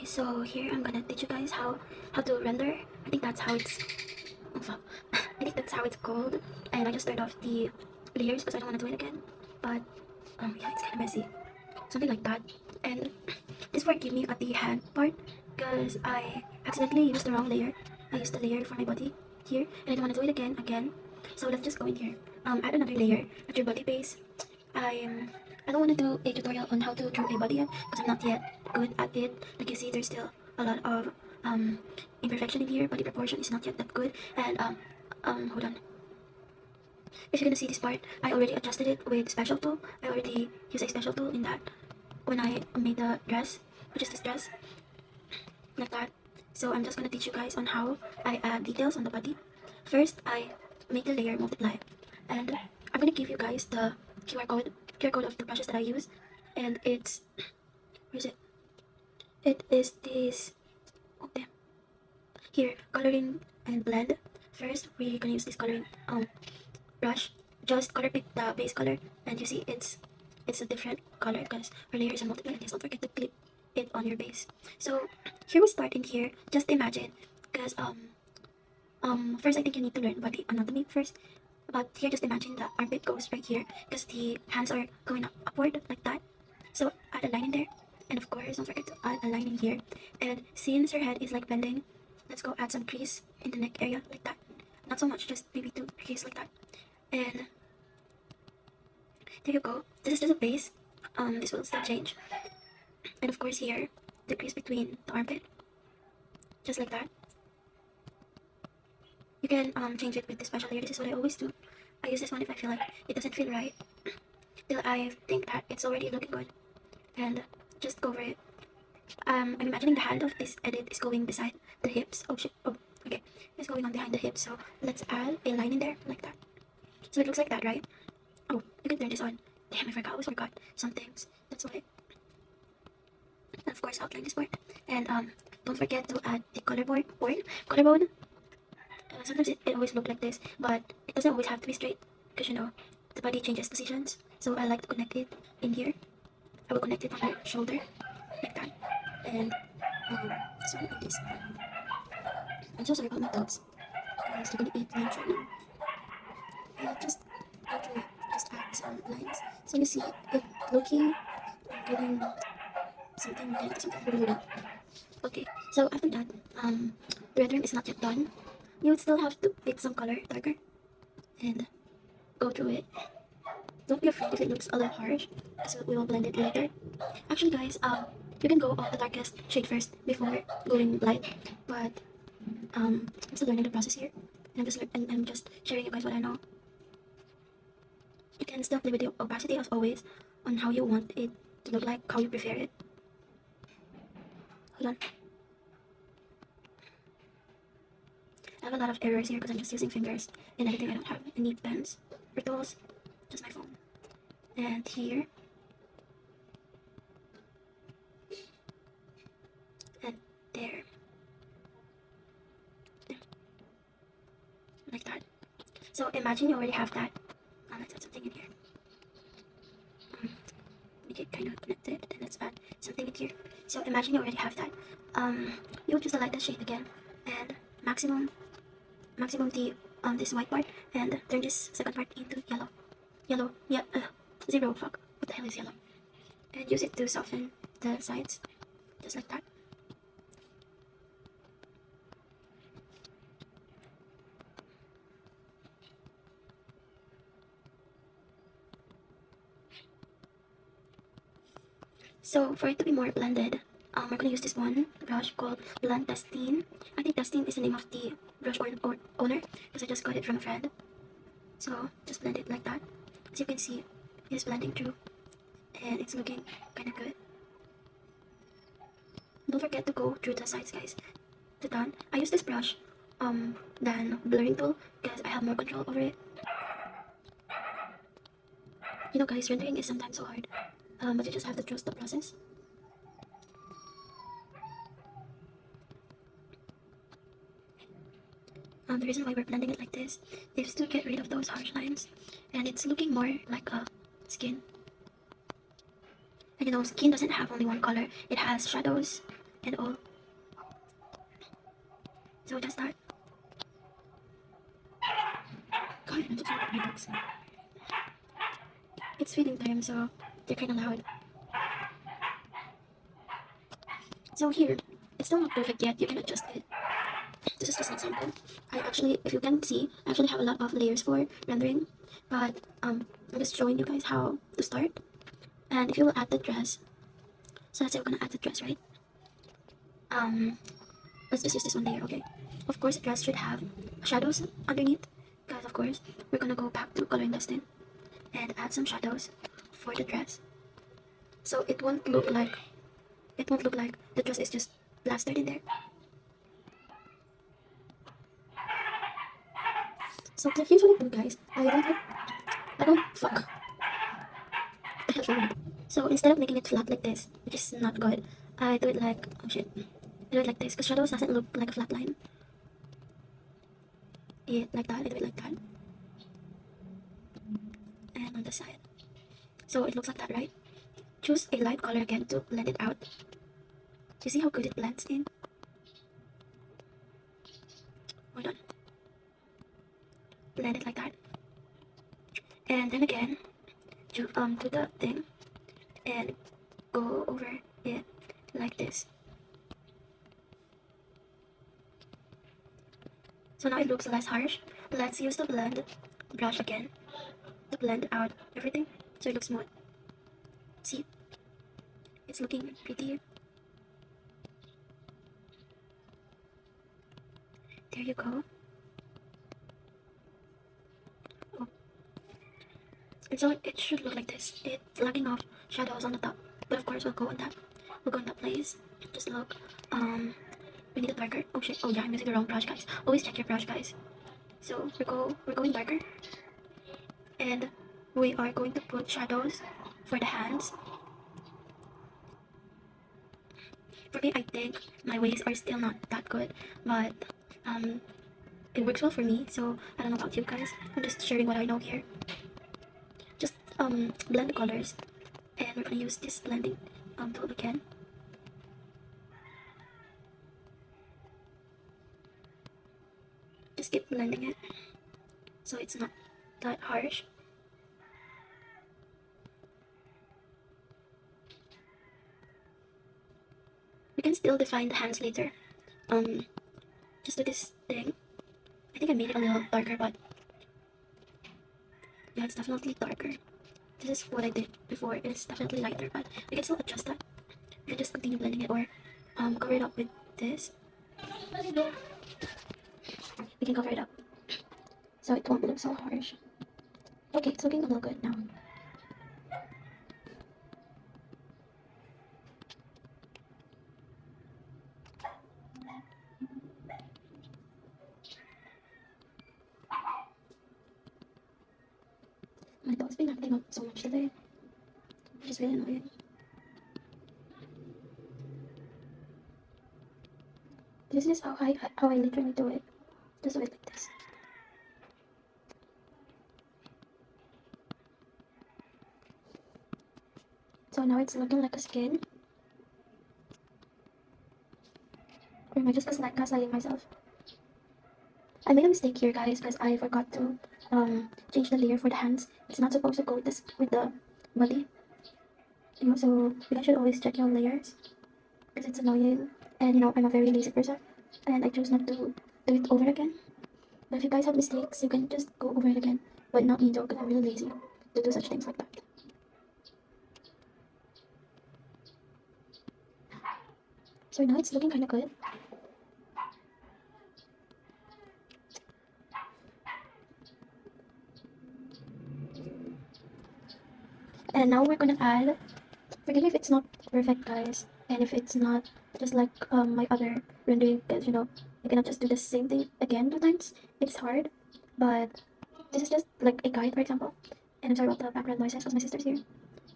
so here I'm gonna teach you guys how to render. I think that's how it's oh fuck. I think that's how it's called. And I just turned off the layers because I don't want to do it again. But yeah, it's kind of messy, something like that. And please forgive me at the hand part because I accidentally used the wrong layer. I used the layer for my body here, and I don't want to do it again. So let's just go in here. Add another layer at your body base. I don't want to do a tutorial on how to draw a body yet because I'm not yet good at it. Like you see, there's still a lot of imperfection in here. Body proportion is not yet that good. And hold on. If you're gonna see this part, I already adjusted it with special tool. I already used a special tool in that when I made the dress, which is this dress, like that. So I'm just gonna teach you guys on how I add details on the body. First, I make the layer multiply, and I'm gonna give you guys the QR code of the brushes that I use, and it's where is it? It is this. Oh damn! Here, coloring and blend. First, we're gonna use this coloring brush. Just color pick the base color, and you see it's a different color because our layer is a multiply. And just don't forget to clip it on your base. So here we start in here. Just imagine, because first I think you need to learn body anatomy first. But here, just imagine the armpit goes right here because the hands are going upward like that. So add a line in there, and of course don't forget to add a line in here. And since her head is like bending, let's go add some crease in the neck area like that. Not so much, just maybe 2 crease like that. And there you go. This is just a base. This will still change. And of course here, the crease between the armpit, just like that. You can change it with the special layer. This is what I always do. I use this one if I feel like it doesn't feel right, till I think that it's already looking good, and just go over it. I'm imagining the hand of this edit is going beside the hips. Oh shit. Oh, okay. It's going on behind the hips. So let's add a line in there like that. So it looks like that, right? Oh, you can turn this on. Damn, I always forgot some things. That's why. And of course, outline this part. And don't forget to add the collarbone. Sometimes it always look like this, but it doesn't always have to be straight because you know the body changes positions. So I like to connect it in here. I will connect it on the shoulder like that, and this one and this. I'm so sorry about my dogs because they're gonna eat lunch right now. Just go through it. Just add some lines. So you see it looking like getting something. Okay, so after that, the rendering is not yet done. You would still have to pick some color darker and go through it. Don't be afraid if it looks a little harsh, because we will blend it later. Actually, guys, you can go off the darkest shade first before going light. But I'm still learning the process here, and I'm just sharing you guys what I know. You can still play with the opacity as always on how you want it to look like, how you prefer it. Hold on. I have a lot of errors here because I'm just using fingers and editing. I don't have any pens or tools, just my phone. And here, and there, like that. So imagine you already have that. Let's add something in here. Make it kind of connected. Then let's add something in here. So imagine you already have that. You would just select the shade again and maximum the this white part, and turn this second part into yellow. Yeah, zero. Fuck. What the hell is yellow? And use it to soften the sides, just like that. So for it to be more blended, we're gonna use this one brush called Blend Destine. I think Destine is the name of the brush or owner because I just got it from a friend. So just blend it like that. As you can see, it's blending through, and it's looking kind of good. Don't forget to go through the sides, guys. To done. I use this brush than blurring tool because I have more control over it. You know, guys, rendering is sometimes so hard, but you just have to trust the process. The reason why we're blending it like this is to get rid of those harsh lines, and it's looking more like a skin. And you know, skin doesn't have only one color, it has shadows and all. So just start. God, I'm so sorry about my dogs. It's feeding time, so they're kind of loud. So here, it's still not perfect yet. You can adjust it. This is just an example. I actually, if you can see, I actually have a lot of layers for rendering, but I'm just showing you guys how to start. And if you will add the dress, so let's say we're gonna add the dress, right? Um, let's just use this one layer, okay? Of course, the dress should have shadows underneath, because of course we're gonna go back to coloring dusting and add some shadows for the dress, so it won't look like the dress is just plastered in there. So here's what I do, guys. I don't fuck. What the hell's wrong with me? So instead of making it flat like this, which is not good, I do it like, oh shit, I do it like this, because shadows doesn't look like a flat line. Yeah, like that. I do it like that, and on the side, so it looks like that, right? Choose a light color again to blend it out. You see how good it blends in? Hold on. Blend it like that. And then again, do the thing and go over it like this. So now it looks less harsh. Let's use the blend brush again to blend out everything so it looks smooth. See? It's looking pretty. There you go. Oh. And so it should look like this. It's lacking off shadows on the top. But of course we'll go on that. We'll go in that place. Just look. We need a darker. Oh shit. Oh yeah, I'm using the wrong brush, guys. Always check your brush, guys. So we're going darker. And we are going to put shadows for the hands. For me, I think my ways are still not that good, but it works well for me. So I don't know about you guys. I'm just sharing what I know here. Just blend the colors, and we're gonna use this blending tool again. Just keep blending it so it's not that harsh. We can still define the hands later. Just do this thing. I think I made it a little darker, but yeah, it's definitely darker. This is what I did before. It's definitely lighter, but we can still adjust that. We can just continue blending it, or cover it up with this. We can cover it up so it won't look so harsh. Okay, it's looking a little good now. My dog's been acting up so much today, which is really annoying. This is how I literally do it. Just do it like this. So now it's looking like a skin. Or am I just gaslighting myself? I made a mistake here, guys, because I forgot to change the layer for the hands. It's not supposed to go with this with the body. You know, so you guys should always check your layers because it's annoying. And you know, I'm a very lazy person, and I choose not to do it over again. But if you guys have mistakes, you can just go over it again. But not me though, because I'm really lazy to do such things like that. So now it's looking kind of good. And now we're gonna add, forgive me if it's not perfect, guys, and if it's not just like my other rendering, because you know, you cannot just do the same thing again 2 times. It's hard, but this is just like a guide, for example. And I'm sorry about the background noises because my sister's here.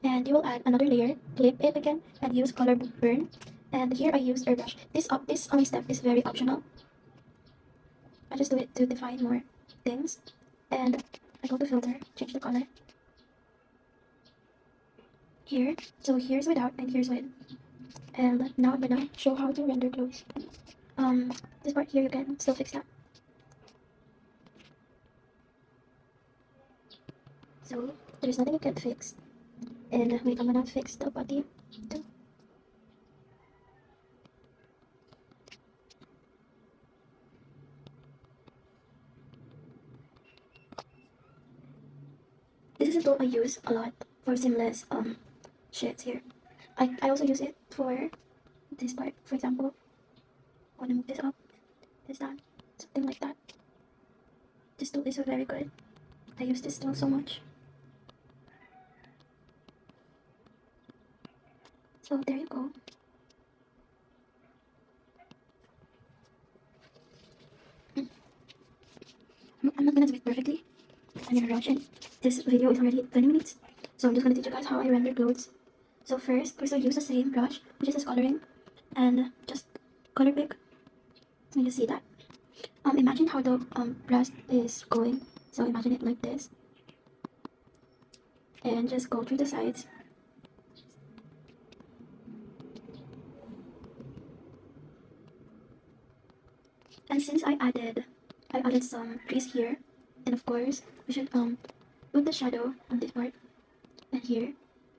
And you will add another layer, clip it again, and use color burn. And here I use airbrush. This step is very optional. I just do it to define more things. And I go to filter, change the color. Here, so here's without and here's with. And now I'm gonna show how to render clothes. This part here you can still fix that. So there's nothing you can fix. And wait, I'm gonna fix the body too. This is a tool I use a lot for seamless shades here. I also use it for this part. For example, I wanna move this up, this down, something like that. This tool is very good. I use this tool so much. So there you go. I'm not gonna do it perfectly. I'm gonna rush it. This video is already 20 minutes. So I'm just gonna teach you guys how I render clothes. So first I use the same brush, which is this coloring, and just color pick. So you see that. Imagine how the brush is going. So imagine it like this. And just go through the sides. And since I added some crease here, and of course we should put the shadow on this part, and here,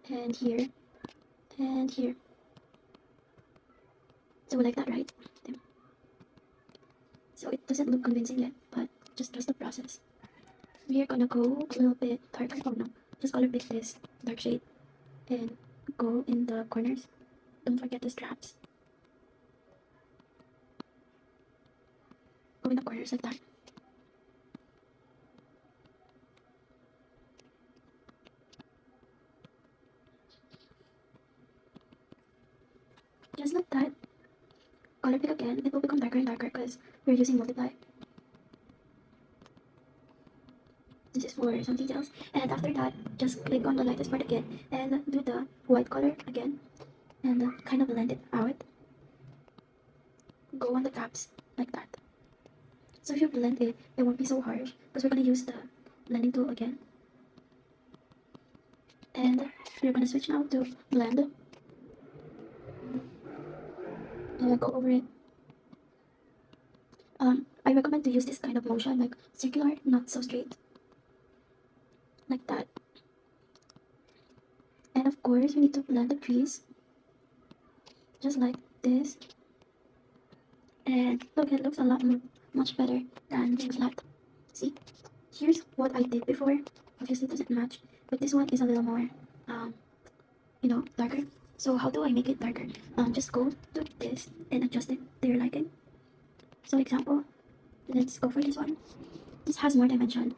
and here, and here. So like that, right? There. So it doesn't look convincing yet, but just trust the process. We are gonna go a little bit darker. Oh no, just color pick this dark shade and go in the corners. Don't forget the straps. Go in the corners like that. Just like that. Color pick again. It will become darker and darker because we're using multiply. This is for some details. And after that, just click on the lightest part again and do the white color again and kind of blend it out. Go on the caps like that. So if you blend it, it won't be so harsh because we're going to use the blending tool again. And we're going to switch now to blend. And go over it. I recommend to use this kind of motion, like circular, not so straight. Like that. And of course, we need to blend the crease. Just like this. And look, it looks a lot much better than being flat. See? Here's what I did before. Obviously it doesn't match. But this one is a little more, darker. So how do I make it darker? Just go to this and adjust it to your liking. So example, let's go for this one. This has more dimension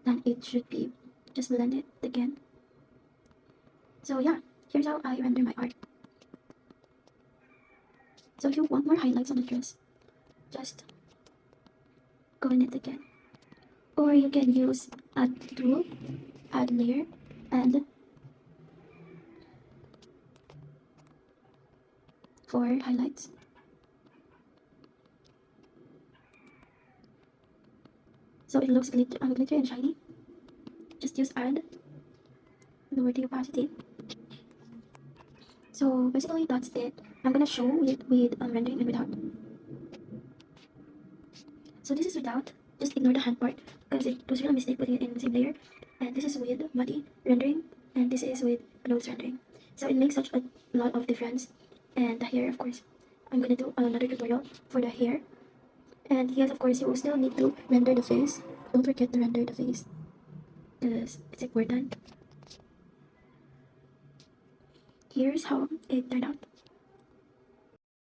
than it should be. Just blend it again. So yeah, here's how I render my art. So if you want more highlights on the dress, just go in it again. Or you can use add tool, add layer, and for highlights. So it looks glittery and shiny. Just use add, lower the opacity. So basically that's it. I'm gonna show it with rendering and without. So this is without. Just ignore the hand part because it was really a mistake putting it in the same layer. And this is with body rendering, and this is with clothes rendering. So it makes such a lot of difference. And the hair, of course, I'm gonna do another tutorial for the hair. And yes, of course, you will still need to render the face. Don't forget to render the face because it's important. Here's how it turned out.